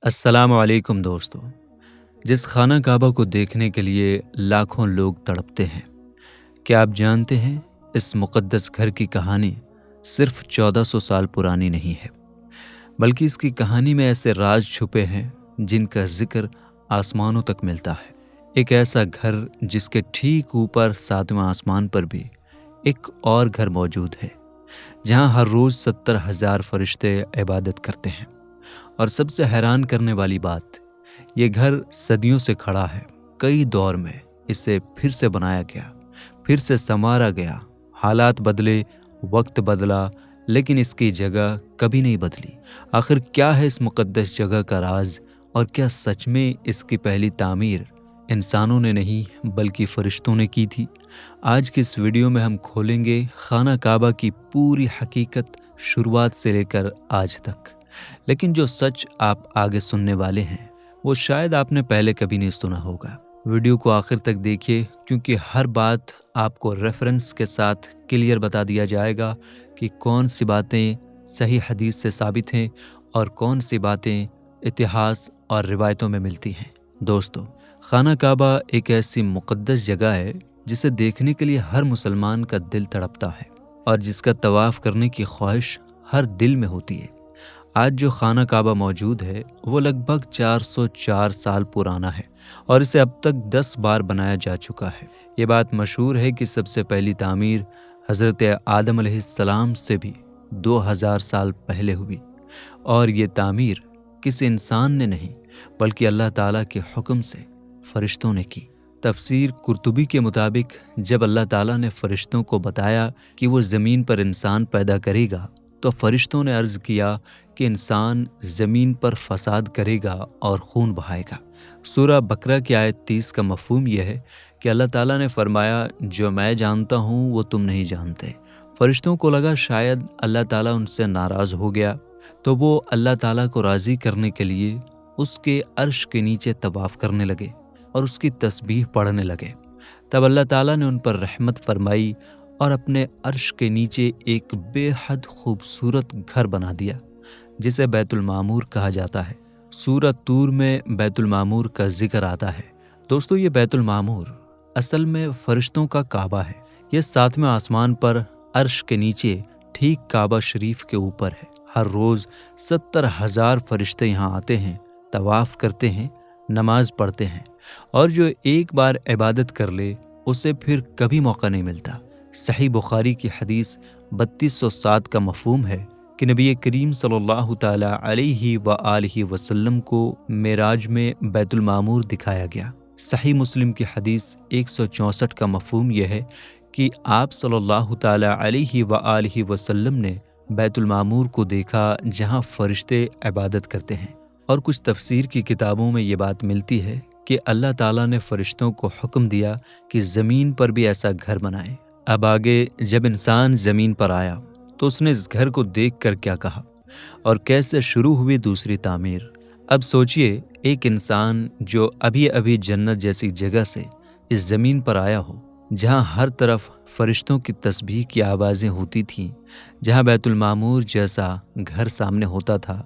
السلام علیکم دوستو۔ جس خانہ کعبہ کو دیکھنے کے لیے لاکھوں لوگ تڑپتے ہیں، کیا آپ جانتے ہیں اس مقدس گھر کی کہانی صرف 1400 سال پرانی نہیں ہے، بلکہ اس کی کہانی میں ایسے راز چھپے ہیں جن کا ذکر آسمانوں تک ملتا ہے۔ ایک ایسا گھر جس کے ٹھیک اوپر 7واں آسمان پر بھی ایک اور گھر موجود ہے، جہاں ہر روز 70,000 فرشتے عبادت کرتے ہیں۔ اور سب سے حیران کرنے والی بات، یہ گھر صدیوں سے کھڑا ہے۔ کئی دور میں اسے پھر سے بنایا گیا، پھر سے سنوارا گیا، حالات بدلے، وقت بدلا، لیکن اس کی جگہ کبھی نہیں بدلی۔ آخر کیا ہے اس مقدس جگہ کا راز، اور کیا سچ میں اس کی پہلی تعمیر انسانوں نے نہیں بلکہ فرشتوں نے کی تھی؟ آج کی اس ویڈیو میں ہم کھولیں گے خانہ کعبہ کی پوری حقیقت، شروعات سے لے کر آج تک۔ لیکن جو سچ آپ آگے سننے والے ہیں وہ شاید آپ نے پہلے کبھی نہیں سنا ہوگا۔ ویڈیو کو آخر تک دیکھیے، کیونکہ ہر بات آپ کو ریفرنس کے ساتھ کلیئر بتا دیا جائے گا کہ کون سی باتیں صحیح حدیث سے ثابت ہیں اور کون سی باتیں اتہاس اور روایتوں میں ملتی ہیں۔ دوستو، خانہ کعبہ ایک ایسی مقدس جگہ ہے جسے دیکھنے کے لیے ہر مسلمان کا دل تڑپتا ہے، اور جس کا طواف کرنے کی خواہش ہر دل میں ہوتی ہے۔ آج جو خانہ کعبہ موجود ہے وہ لگ بھگ 404 سال پرانا ہے، اور اسے اب تک 10 بار بنایا جا چکا ہے۔ یہ بات مشہور ہے کہ سب سے پہلی تعمیر حضرت آدم علیہ السلام سے بھی 2000 سال پہلے ہوئی، اور یہ تعمیر کسی انسان نے نہیں بلکہ اللہ تعالیٰ کے حکم سے فرشتوں نے کی۔ تفسیر قرطبی کے مطابق جب اللہ تعالیٰ نے فرشتوں کو بتایا کہ وہ زمین پر انسان پیدا کرے گا، تو فرشتوں نے عرض کیا کہ انسان زمین پر فساد کرے گا اور خون بہائے گا۔ سورہ بقرہ کی آیت 30 کا مفہوم یہ ہے کہ اللہ تعالیٰ نے فرمایا، جو میں جانتا ہوں وہ تم نہیں جانتے۔ فرشتوں کو لگا شاید اللہ تعالیٰ ان سے ناراض ہو گیا، تو وہ اللہ تعالیٰ کو راضی کرنے کے لیے اس کے عرش کے نیچے طواف کرنے لگے اور اس کی تسبیح پڑھنے لگے۔ تب اللہ تعالیٰ نے ان پر رحمت فرمائی اور اپنے عرش کے نیچے ایک بے حد خوبصورت گھر بنا دیا، جسے بیت المعمور کہا جاتا ہے۔ سورہ طور میں بیت المعمور کا ذکر آتا ہے۔ دوستو، یہ بیت المعمور اصل میں فرشتوں کا کعبہ ہے۔ یہ 7ویں آسمان پر عرش کے نیچے ٹھیک کعبہ شریف کے اوپر ہے۔ ہر روز 70,000 فرشتے یہاں آتے ہیں، طواف کرتے ہیں، نماز پڑھتے ہیں، اور جو ایک بار عبادت کر لے اسے پھر کبھی موقع نہیں ملتا۔ صحیح بخاری کی حدیث 3207 کا مفہوم ہے کہ نبی کریم صلی اللہ تعالیٰ علیہ وآلہ وسلم کو معراج میں بیت المعمور دکھایا گیا۔ صحیح مسلم کی حدیث 164 کا مفہوم یہ ہے کہ آپ صلی اللہ تعالیٰ علیہ وآلہ وسلم نے بیت المعمور کو دیکھا جہاں فرشتے عبادت کرتے ہیں۔ اور کچھ تفسیر کی کتابوں میں یہ بات ملتی ہے کہ اللہ تعالیٰ نے فرشتوں کو حکم دیا کہ زمین پر بھی ایسا گھر بنائیں۔ اب آگے جب انسان زمین پر آیا تو اس نے اس گھر کو دیکھ کر کیا کہا اور کیسے شروع ہوئی دوسری تعمیر۔ اب سوچئے، ایک انسان جو ابھی جنت جیسی جگہ سے اس زمین پر آیا ہو، جہاں ہر طرف فرشتوں کی تسبیح کی آوازیں ہوتی تھیں، جہاں بیت المعمور جیسا گھر سامنے ہوتا تھا،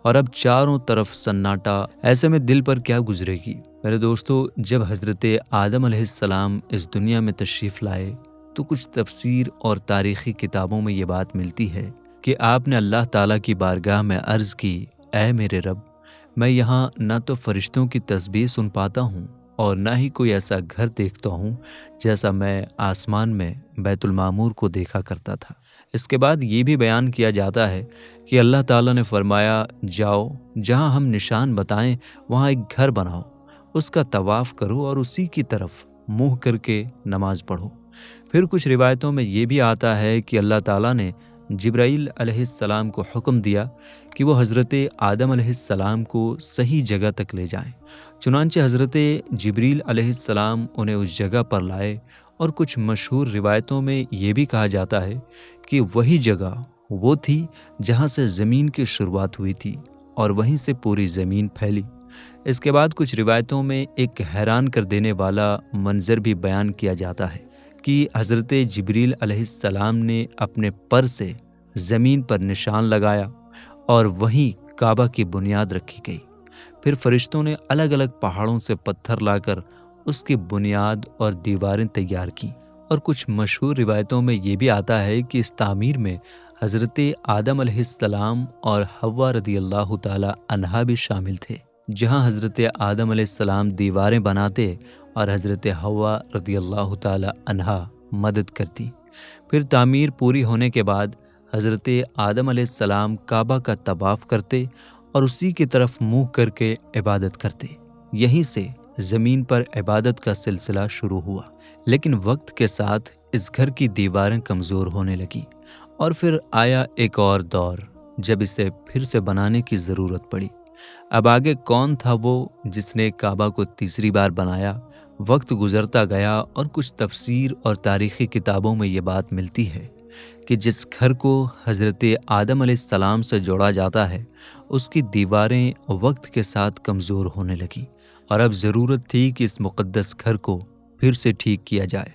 اور اب چاروں طرف سناٹا، ایسے میں دل پر کیا گزرے گی؟ میرے دوستو، جب حضرت آدم علیہ السلام اس دنیا میں تشریف لائے تو کچھ تفسیر اور تاریخی کتابوں میں یہ بات ملتی ہے کہ آپ نے اللہ تعالیٰ کی بارگاہ میں عرض کی، اے میرے رب، میں یہاں نہ تو فرشتوں کی تسبیح سن پاتا ہوں اور نہ ہی کوئی ایسا گھر دیکھتا ہوں جیسا میں آسمان میں بیت المعمور کو دیکھا کرتا تھا۔ اس کے بعد یہ بھی بیان کیا جاتا ہے کہ اللہ تعالیٰ نے فرمایا، جاؤ، جہاں ہم نشان بتائیں وہاں ایک گھر بناؤ، اس کا طواف کرو اور اسی کی طرف منہ کر کے نماز پڑھو۔ پھر کچھ روایتوں میں یہ بھی آتا ہے کہ اللہ تعالیٰ نے جبرائیل علیہ السلام کو حکم دیا کہ وہ حضرت آدم علیہ السلام کو صحیح جگہ تک لے جائیں۔ چنانچہ حضرت جبریل علیہ السلام انہیں اس جگہ پر لائے، اور کچھ مشہور روایتوں میں یہ بھی کہا جاتا ہے کہ وہی جگہ وہ تھی جہاں سے زمین کی شروعات ہوئی تھی، اور وہیں سے پوری زمین پھیلی۔ اس کے بعد کچھ روایتوں میں ایک حیران کر دینے والا منظر بھی بیان کیا جاتا ہے کہ حضرت جبریل علیہ السلام نے اپنے پر سے زمین پر نشان لگایا اور وہیں کعبہ کی بنیاد رکھی گئی۔ پھر فرشتوں نے الگ الگ پہاڑوں سے پتھر لا کر اس کی بنیاد اور دیواریں تیار کیں، اور کچھ مشہور روایتوں میں یہ بھی آتا ہے کہ اس تعمیر میں حضرت آدم علیہ السلام اور حوا رضی اللہ تعالی عنہا بھی شامل تھے، جہاں حضرت آدم علیہ السلام دیواریں بناتے اور حضرت حوا رضی اللہ تعالی عنہا مدد کرتی۔ پھر تعمیر پوری ہونے کے بعد حضرت آدم علیہ السلام کعبہ کا طواف کرتے اور اسی کی طرف منہ کر کے عبادت کرتے۔ یہیں سے زمین پر عبادت کا سلسلہ شروع ہوا، لیکن وقت کے ساتھ اس گھر کی دیواریں کمزور ہونے لگیں، اور پھر آیا ایک اور دور جب اسے پھر سے بنانے کی ضرورت پڑی۔ اب آگے کون تھا وہ جس نے کعبہ کو تیسری بار بنایا؟ وقت گزرتا گیا اور کچھ تفسیر اور تاریخی کتابوں میں یہ بات ملتی ہے کہ جس گھر کو حضرت آدم علیہ السلام سے جوڑا جاتا ہے اس کی دیواریں وقت کے ساتھ کمزور ہونے لگیں، اور اب ضرورت تھی کہ اس مقدس گھر کو پھر سے ٹھیک کیا جائے۔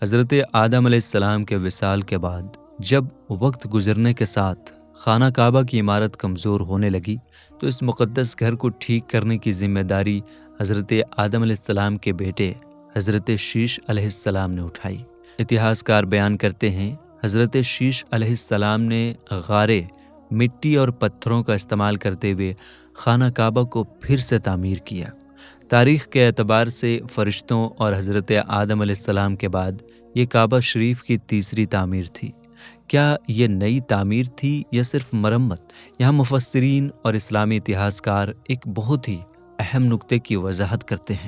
حضرت آدم علیہ السلام کے وصال کے بعد جب وقت گزرنے کے ساتھ خانہ کعبہ کی عمارت کمزور ہونے لگی تو اس مقدس گھر کو ٹھیک کرنے کی ذمہ داری حضرت آدم علیہ السلام کے بیٹے حضرت شیش علیہ السلام نے اٹھائی۔ اتہاسکار بیان کرتے ہیں حضرت شیش علیہ السلام نے غارے، مٹی اور پتھروں کا استعمال کرتے ہوئے خانہ کعبہ کو پھر سے تعمیر کیا۔ تاریخ کے اعتبار سے فرشتوں اور حضرت آدم علیہ السلام کے بعد یہ کعبہ شریف کی تیسری تعمیر تھی۔ کیا یہ نئی تعمیر تھی یا صرف مرمت؟ یہاں مفسرین اور اسلامی اتہاسکار ایک بہت ہی اہم نقطے کی وضاحت کرتے ہیں۔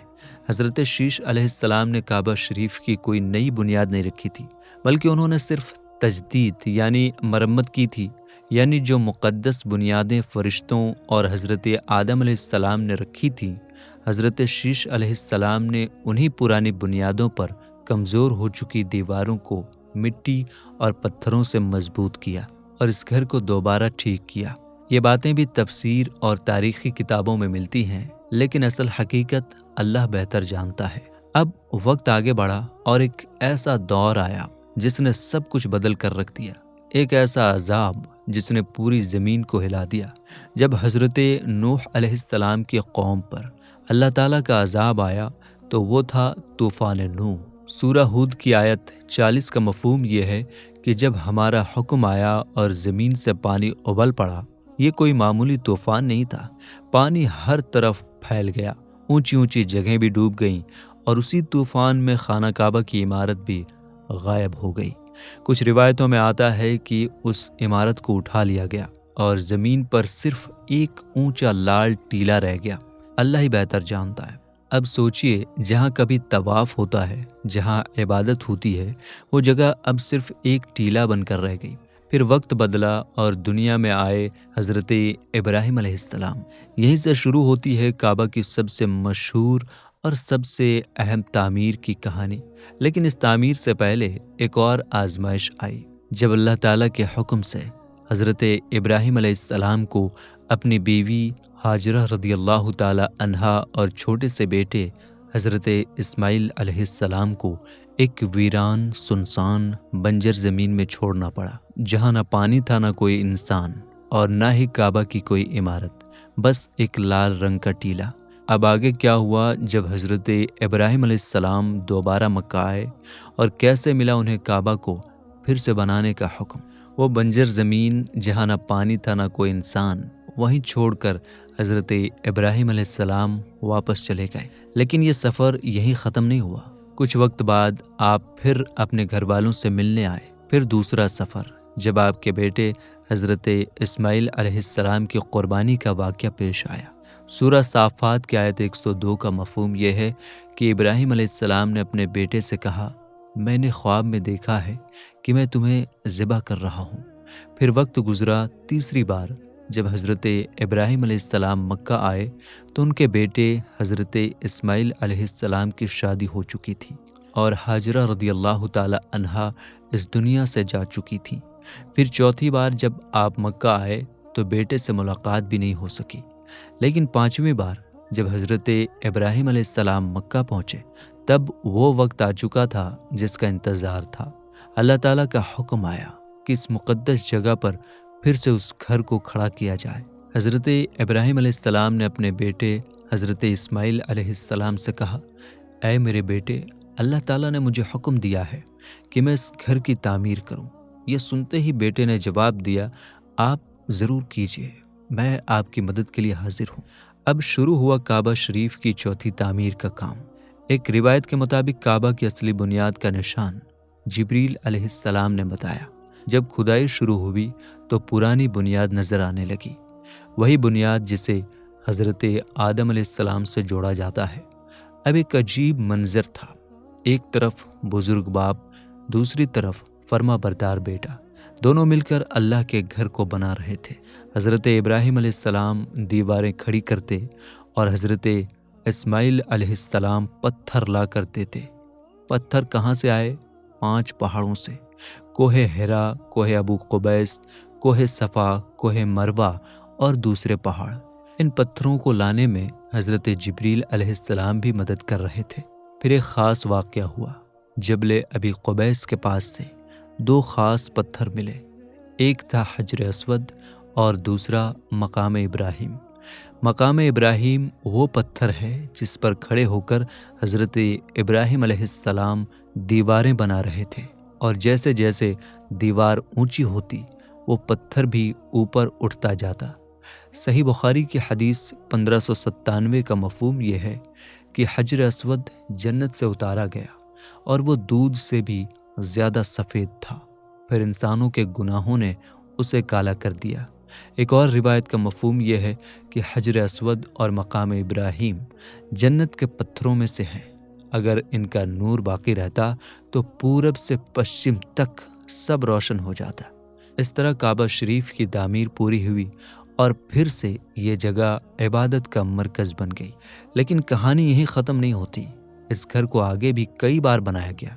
حضرت شیش علیہ السلام نے کعبہ شریف کی کوئی نئی بنیاد نہیں رکھی تھی، بلکہ انہوں نے صرف تجدید یعنی مرمت کی تھی، یعنی جو مقدس بنیادیں فرشتوں اور حضرت آدم علیہ السلام نے رکھی تھیں، حضرت شیش علیہ السلام نے انہی پرانی بنیادوں پر کمزور ہو چکی دیواروں کو مٹی اور پتھروں سے مضبوط کیا اور اس گھر کو دوبارہ ٹھیک کیا۔ یہ باتیں بھی تفسیر اور تاریخی کتابوں میں ملتی ہیں، لیکن اصل حقیقت اللہ بہتر جانتا ہے۔ اب وقت آگے بڑھا اور ایک ایسا دور آیا جس نے سب کچھ بدل کر رکھ دیا، ایک ایسا عذاب جس نے پوری زمین کو ہلا دیا۔ جب حضرت نوح علیہ السلام کی قوم پر اللہ تعالیٰ کا عذاب آیا تو وہ تھا طوفان نوح۔ سورہ ہود کی آیت 40 کا مفہوم یہ ہے کہ جب ہمارا حکم آیا اور زمین سے پانی ابل پڑا، یہ کوئی معمولی طوفان نہیں تھا، پانی ہر طرف پھیل گیا، اونچی اونچی جگہیں بھی ڈوب گئیں، اور اسی طوفان میں خانہ کعبہ کی عمارت بھی غائب ہو گئی۔ کچھ روایتوں میں آتا ہے کہ اس عمارت کو اٹھا لیا گیا اور زمین پر صرف ایک اونچا لال ٹیلا رہ گیا۔ اللہ ہی بہتر جانتا ہے۔ اب سوچئے، جہاں کبھی طواف ہوتا ہے، جہاں عبادت ہوتی ہے، وہ جگہ اب صرف ایک ٹیلا بن کر رہ گئی۔ پھر وقت بدلا اور دنیا میں آئے حضرت ابراہیم علیہ السلام۔ یہیں سے شروع ہوتی ہے کعبہ کی سب سے مشہور اور سب سے اہم تعمیر کی کہانی۔ لیکن اس تعمیر سے پہلے ایک اور آزمائش آئی، جب اللہ تعالیٰ کے حکم سے حضرت ابراہیم علیہ السلام کو اپنی بیوی ہاجرہ رضی اللہ تعالی عنہا اور چھوٹے سے بیٹے حضرت اسماعیل علیہ السلام کو ایک ویران سنسان بنجر زمین میں چھوڑنا پڑا، جہاں نہ پانی تھا، نہ کوئی انسان، اور نہ ہی کعبہ کی کوئی عمارت، بس ایک لال رنگ کا ٹیلا۔ اب آگے کیا ہوا جب حضرت ابراہیم علیہ السلام دوبارہ مکہ آئے اور کیسے ملا انہیں کعبہ کو پھر سے بنانے کا حکم؟ وہ بنجر زمین جہاں نہ پانی تھا نہ کوئی انسان، وہیں چھوڑ کر حضرت ابراہیم علیہ السلام واپس چلے گئے۔ لیکن یہ سفر یہیں ختم نہیں ہوا۔ کچھ وقت بعد آپ پھر اپنے گھر والوں سے ملنے آئے۔ پھر دوسرا سفر، جب آپ کے بیٹے حضرت اسماعیل علیہ السلام کی قربانی کا واقعہ پیش آیا۔ سورہ صافات کی آیت 102 کا مفہوم یہ ہے کہ ابراہیم علیہ السلام نے اپنے بیٹے سے کہا، میں نے خواب میں دیکھا ہے کہ میں تمہیں ذبح کر رہا ہوں۔ پھر وقت گزرا، تیسری بار جب حضرت ابراہیم علیہ السلام مکہ آئے تو ان کے بیٹے حضرت اسماعیل علیہ السلام کی شادی ہو چکی تھی اور ہاجرہ رضی اللہ تعالی عنہا اس دنیا سے جا چکی تھی۔ پھر چوتھی بار جب آپ مکہ آئے تو بیٹے سے ملاقات بھی نہیں ہو سکی۔ لیکن پانچویں بار جب حضرت ابراہیم علیہ السلام مکہ پہنچے تب وہ وقت آ چکا تھا جس کا انتظار تھا۔ اللہ تعالیٰ کا حکم آیا کہ اس مقدس جگہ پر پھر سے اس گھر کو کھڑا کیا جائے۔ حضرت ابراہیم علیہ السلام نے اپنے بیٹے حضرت اسماعیل علیہ السلام سے کہا، اے میرے بیٹے، اللہ تعالیٰ نے مجھے حکم دیا ہے کہ میں اس گھر کی تعمیر کروں۔ یہ سنتے ہی بیٹے نے جواب دیا، آپ ضرور کیجیے، میں آپ کی مدد کے لیے حاضر ہوں۔ اب شروع ہوا کعبہ شریف کی چوتھی تعمیر کا کام۔ ایک روایت کے مطابق کعبہ کی اصلی بنیاد کا نشان جبریل علیہ السلام نے بتایا۔ جب کھدائی شروع ہوئی تو پرانی بنیاد نظر آنے لگی، وہی بنیاد جسے حضرت آدم علیہ السلام سے جوڑا جاتا ہے۔ اب ایک عجیب منظر تھا، ایک طرف بزرگ باپ، دوسری طرف فرما بردار بیٹا، دونوں مل کر اللہ کے گھر کو بنا رہے تھے۔ حضرت ابراہیم علیہ السلام دیواریں کھڑی کرتے اور حضرت اسماعیل علیہ السلام پتھر لا کرتے تھے۔ پتھر کہاں سے آئے؟ 5 پہاڑوں سے، کوہ ہرا، کوہ ابو قبیس، کوہ صفا، کوہ مروہ اور دوسرے پہاڑ۔ ان پتھروں کو لانے میں حضرت جبریل علیہ السلام بھی مدد کر رہے تھے۔ پھر ایک خاص واقعہ ہوا۔ جبل ابی قبیس کے پاس سے 2 خاص پتھر ملے، ایک تھا حجر اسود اور دوسرا مقام ابراہیم۔ مقام ابراہیم وہ پتھر ہے جس پر کھڑے ہو کر حضرت ابراہیم علیہ السلام دیواریں بنا رہے تھے، اور جیسے جیسے دیوار اونچی ہوتی وہ پتھر بھی اوپر اٹھتا جاتا۔ صحیح بخاری کی حدیث 1597 کا مفہوم یہ ہے کہ حجر اسود جنت سے اتارا گیا اور وہ دودھ سے بھی زیادہ سفید تھا، پھر انسانوں کے گناہوں نے اسے کالا کر دیا۔ ایک اور روایت کا مفہوم یہ ہے کہ حجر اسود اور مقام ابراہیم جنت کے پتھروں میں سے ہیں، اگر ان کا نور باقی رہتا تو پورب سے پشچم تک سب روشن ہو جاتا۔ اس طرح کعبہ شریف کی تعمیر پوری ہوئی اور پھر سے یہ جگہ عبادت کا مرکز بن گئی۔ لیکن کہانی یہیں ختم نہیں ہوتی، اس گھر کو آگے بھی کئی بار بنایا گیا۔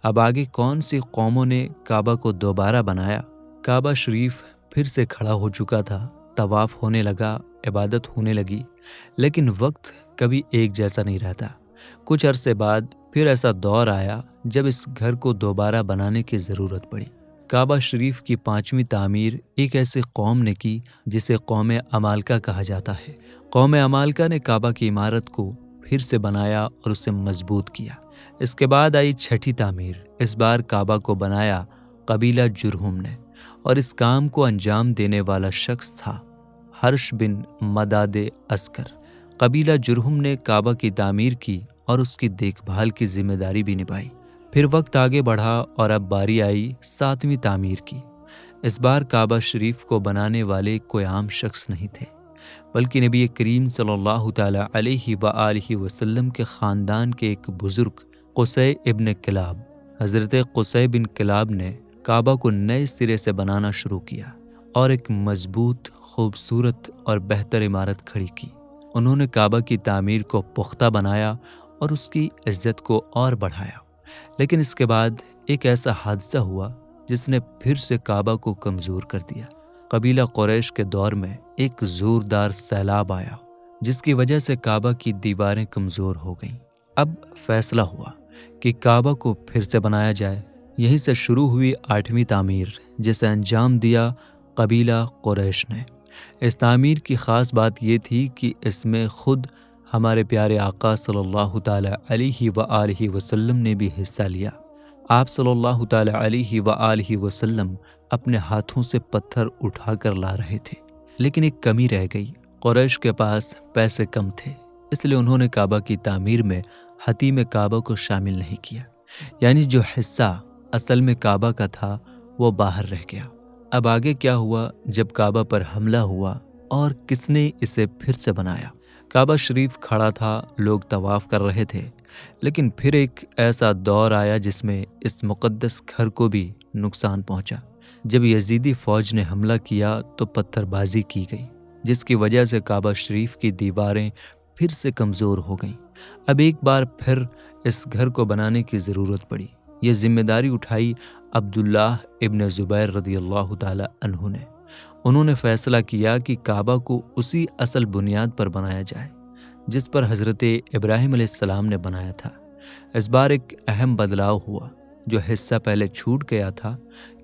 اب آگے کون سی قوموں نے کعبہ کو دوبارہ بنایا؟ کعبہ شریف پھر سے کھڑا ہو چکا تھا، طواف ہونے لگا، عبادت ہونے لگی، لیکن وقت کبھی ایک جیسا نہیں رہتا۔ کچھ عرصے بعد پھر ایسا دور آیا جب اس گھر کو دوبارہ بنانے کی ضرورت پڑی۔ کعبہ شریف کی 5ویں تعمیر ایک ایسی قوم نے کی جسے قوم عمالقہ کہا جاتا ہے۔ قوم عمالقہ نے کعبہ کی عمارت کو پھر سے بنایا اور اسے مضبوط کیا۔ اس کے بعد آئی 6ٹھی تعمیر۔ اس بار کعبہ کو بنایا قبیلہ جرہم نے، اور اس کام کو انجام دینے والا شخص تھا حرش بن مداد عسکر۔ قبیلہ جرہم نے کعبہ کی تعمیر کی اور اس کی دیکھ بھال کی ذمہ داری بھی نبھائی۔ پھر وقت آگے بڑھا اور اب باری آئی 7ویں تعمیر کی۔ اس بار کعبہ شریف کو بنانے والے کوئی عام شخص نہیں تھے، بلکہ نبی کریم صلی اللہ تعالیٰ علیہ وآلہ وسلم کے خاندان کے ایک بزرگ قصی ابن کلاب۔ حضرت قصی بن کلاب نے کعبہ کو نئے سرے سے بنانا شروع کیا اور ایک مضبوط، خوبصورت اور بہتر عمارت کھڑی کی۔ انہوں نے کعبہ کی تعمیر کو پختہ بنایا اور اس کی عزت کو اور بڑھایا۔ لیکن اس کے بعد ایک ایسا حادثہ ہوا جس نے پھر سے کعبہ کو کمزور کر دیا۔ قبیلہ قریش کے دور میں ایک زوردار سیلاب آیا جس کی وجہ سے کعبہ کی دیواریں کمزور ہو گئیں۔ اب فیصلہ ہوا کہ کعبہ کو پھر سے بنایا جائے۔ یہیں سے شروع ہوئی 8ویں تعمیر، جسے انجام دیا قبیلہ قریش نے۔ اس تعمیر کی خاص بات یہ تھی کہ اس میں خود ہمارے پیارے آقا صلی اللہ تعالیٰ علیہ وآلہ وسلم نے بھی حصہ لیا۔ آپ صلی اللہ تعالیٰ علیہ وآلہ وسلم اپنے ہاتھوں سے پتھر اٹھا کر لا رہے تھے، لیکن ایک کمی رہ گئی۔ قریش کے پاس پیسے کم تھے، اس لیے انہوں نے کعبہ کی تعمیر میں حطیم کعبہ کو شامل نہیں کیا، یعنی جو حصہ اصل میں کعبہ کا تھا وہ باہر رہ گیا۔ اب آگے کیا ہوا؟ جب کعبہ پر حملہ ہوا اور کس نے اسے پھر سے بنایا؟ کعبہ شریف کھڑا تھا، لوگ طواف کر رہے تھے، لیکن پھر ایک ایسا دور آیا جس میں اس مقدس گھر کو بھی نقصان پہنچا۔ جب یزیدی فوج نے حملہ کیا تو پتھر بازی کی گئی، جس کی وجہ سے کعبہ شریف کی دیواریں پھر سے کمزور ہو گئیں۔ اب ایک بار پھر اس گھر کو بنانے کی ضرورت پڑی۔ یہ ذمہ داری اٹھائی عبداللہ ابن زبیر رضی اللہ تعالی عنہ نے۔ انہوں نے فیصلہ کیا کہ کعبہ کو اسی اصل بنیاد پر بنایا جائے جس پر حضرت ابراہیم علیہ السلام نے بنایا تھا۔ اس بار ایک اہم بدلاؤ ہوا۔ جو حصہ پہلے چھوٹ گیا تھا،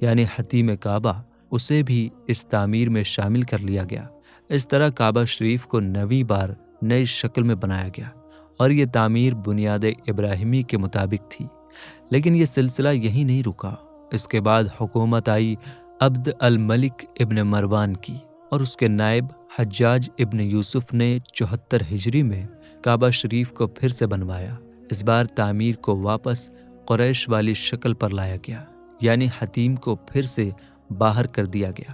یعنی حطیم کعبہ، اسے بھی اس تعمیر میں شامل کر لیا گیا۔ اس طرح کعبہ شریف کو 9ویں بار نئی شکل میں بنایا گیا اور یہ تعمیر بنیاد ابراہیمی کے مطابق تھی۔ لیکن یہ سلسلہ یہیں نہیں رکا۔ اس کے بعد حکومت آئی عبد الملک ابن مروان کی، اور اس کے نائب حجاج ابن یوسف نے 74 ہجری میں کعبہ شریف کو پھر سے بنوایا۔ اس بار تعمیر کو واپس قریش والی شکل پر لایا گیا، یعنی حتیم کو پھر سے باہر کر دیا گیا۔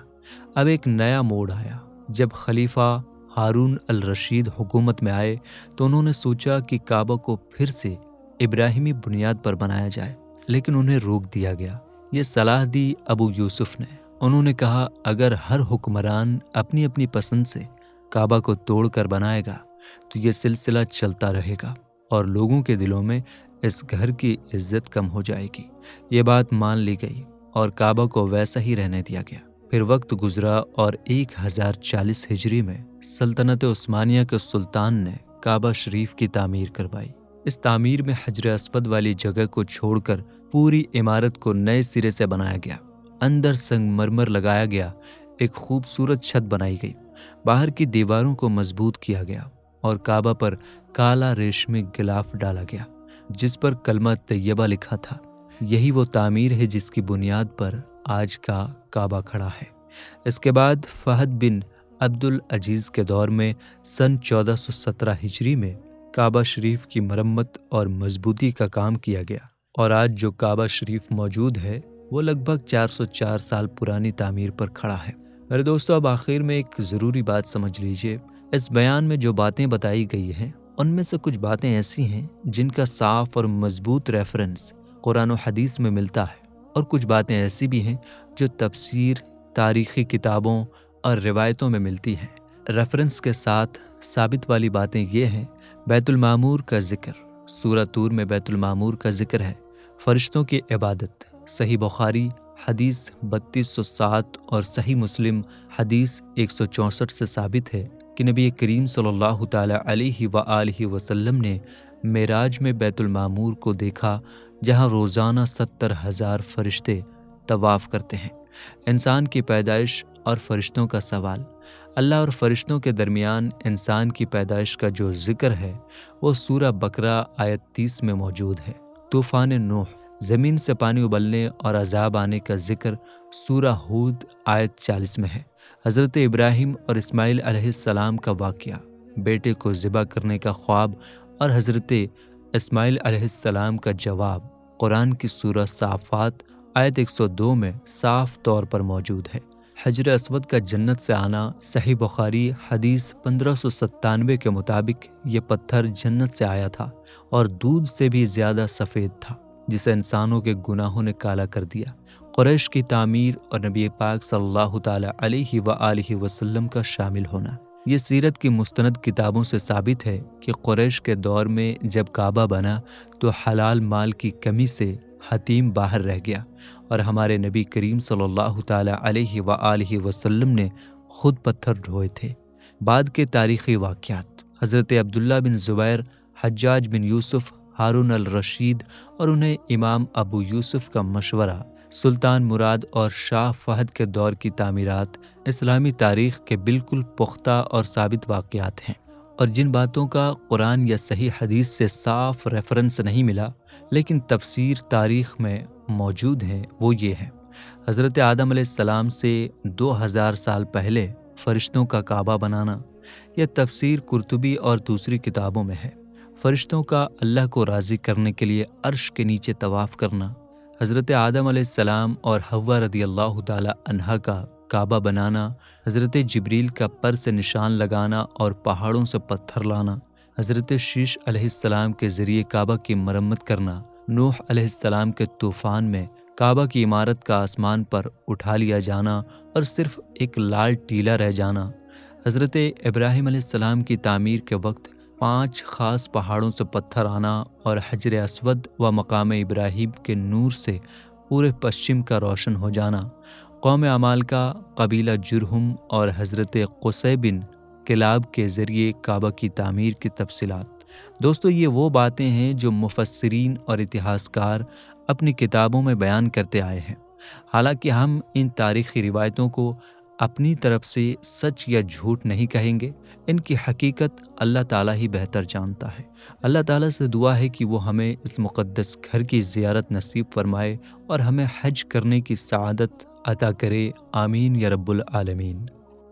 اب ایک نیا موڑ آیا۔ جب خلیفہ ہارون الرشید حکومت میں آئے تو انہوں نے سوچا کہ کعبہ کو پھر سے ابراہیمی بنیاد پر بنایا جائے، لیکن انہیں روک دیا گیا۔ یہ صلاح دی ابو یوسف نے۔ انہوں نے کہا اگر ہر حکمران اپنی اپنی پسند سے کعبہ کو توڑ کر بنائے گا تو یہ سلسلہ چلتا رہے گا اور لوگوں کے دلوں میں اس گھر کی عزت کم ہو جائے گی۔ یہ بات مان لی گئی اور کعبہ کو ویسا ہی رہنے دیا گیا۔ پھر وقت گزرا اور 1040 ہجری میں سلطنت عثمانیہ کے سلطان نے کعبہ شریف کی تعمیر کروائی۔ اس تعمیر میں حجر اسود والی جگہ کو چھوڑ کر پوری عمارت کو نئے سرے سے بنایا گیا۔ اندر سنگ مرمر لگایا گیا، ایک خوبصورت چھت بنائی گئی، باہر کی دیواروں کو مضبوط کیا گیا اور کعبہ پر کالا ریشمی غلاف ڈالا گیا جس پر کلمہ طیبہ لکھا تھا۔ یہی وہ تعمیر ہے جس کی بنیاد پر آج کا کعبہ کھڑا ہے۔ اس کے بعد فہد بن عبد العزیز کے دور میں سن 1417 ہجری میں کعبہ شریف کی مرمت اور مضبوطی کا کام کیا گیا، اور آج جو کعبہ شریف موجود ہے وہ لگ بھگ 404 سال پرانی تعمیر پر کھڑا ہے۔ میرے دوستو، اب آخر میں ایک ضروری بات سمجھ لیجئے۔ اس بیان میں جو باتیں بتائی گئی ہیں ان میں سے کچھ باتیں ایسی ہیں جن کا صاف اور مضبوط ریفرنس قرآن و حدیث میں ملتا ہے، اور کچھ باتیں ایسی بھی ہیں جو تفسیر، تاریخی کتابوں اور روایتوں میں ملتی ہیں۔ ریفرنس کے ساتھ ثابت والی باتیں یہ ہیں: بیت المعمور کا ذکر، سورہ طور میں بیت المعمور کا ذکر ہے۔ فرشتوں کی عبادت، صحیح بخاری حدیث 3207 اور صحیح مسلم حدیث 164 سے ثابت ہے کہ نبی کریم صلی اللہ تعالی علیہ وآلہ وسلم نے معراج میں بیت المعمور کو دیکھا، جہاں روزانہ 70,000 فرشتے طواف کرتے ہیں۔ انسان کی پیدائش اور فرشتوں کا سوال۔ اللہ اور فرشتوں کے درمیان انسان کی پیدائش کا جو ذکر ہے وہ سورہ بقرہ آیت 30 میں موجود ہے۔ طوفان نوح، زمین سے پانی ابلنے اور عذاب آنے کا ذکر سورہ ہود آیت 40 میں ہے۔ حضرت ابراہیم اور اسماعیل علیہ السلام کا واقعہ، بیٹے کو ذبح کرنے کا خواب اور حضرت اسماعیل علیہ السلام کا جواب قرآن کی سورہ صافات آیت 102 میں صاف طور پر موجود ہے۔ حجر اسود کا جنت سے آنا، صحیح بخاری حدیث 1597 کے مطابق یہ پتھر جنت سے آیا تھا اور دودھ سے بھی زیادہ سفید تھا، جسے انسانوں کے گناہوں نے کالا کر دیا۔ قریش کی تعمیر اور نبی پاک صلی اللہ تعالی علیہ وآلہ وسلم کا شامل ہونا، یہ سیرت کی مستند کتابوں سے ثابت ہے کہ قریش کے دور میں جب کعبہ بنا تو حلال مال کی کمی سے حتیم باہر رہ گیا، اور ہمارے نبی کریم صلی اللہ تعالی علیہ وآلہ وسلم نے خود پتھر ڈھوئے تھے۔ بعد کے تاریخی واقعات، حضرت عبداللہ بن زبیر، حجاج بن یوسف، ہارون الرشید اور انہیں امام ابو یوسف کا مشورہ، سلطان مراد اور شاہ فہد کے دور کی تعمیرات اسلامی تاریخ کے بالکل پختہ اور ثابت واقعات ہیں، اور جن باتوں کا قرآن یا صحیح حدیث سے صاف ریفرنس نہیں ملا لیکن تفسیر تاریخ میں موجود ہیں وہ یہ ہیں: حضرت آدم علیہ السلام سے 2000 سال پہلے فرشتوں کا کعبہ بنانا، یہ تفسیر قرطبی اور دوسری کتابوں میں ہے۔ فرشتوں کا اللہ کو راضی کرنے کے لیے عرش کے نیچے طواف کرنا، حضرت آدم علیہ السلام اور حوا رضی اللہ تعالی عنہا کا کعبہ بنانا، حضرت جبریل کا پر سے نشان لگانا اور پہاڑوں سے پتھر لانا، حضرت شیش علیہ السلام کے ذریعے کعبہ کی مرمت کرنا، نوح علیہ السلام کے طوفان میں کعبہ کی عمارت کا آسمان پر اٹھا لیا جانا اور صرف ایک لال ٹیلا رہ جانا، حضرت ابراہیم علیہ السلام کی تعمیر کے وقت 5 خاص پہاڑوں سے پتھر آنا اور حجر اسود و مقام ابراہیم کے نور سے پورے پشچم کا روشن ہو جانا، قوم عمالقہ، قبیلہ جرہم اور حضرت قصی بن کلاب کے ذریعے کعبہ کی تعمیر کی تفصیلات۔ دوستو، یہ وہ باتیں ہیں جو مفسرین اور اتہاس کار اپنی کتابوں میں بیان کرتے آئے ہیں۔ حالانکہ ہم ان تاریخی روایتوں کو اپنی طرف سے سچ یا جھوٹ نہیں کہیں گے، ان کی حقیقت اللہ تعالیٰ ہی بہتر جانتا ہے۔ اللہ تعالیٰ سے دعا ہے کہ وہ ہمیں اس مقدس گھر کی زیارت نصیب فرمائے اور ہمیں حج کرنے کی سعادت عطا کرے، آمین یا رب العالمین۔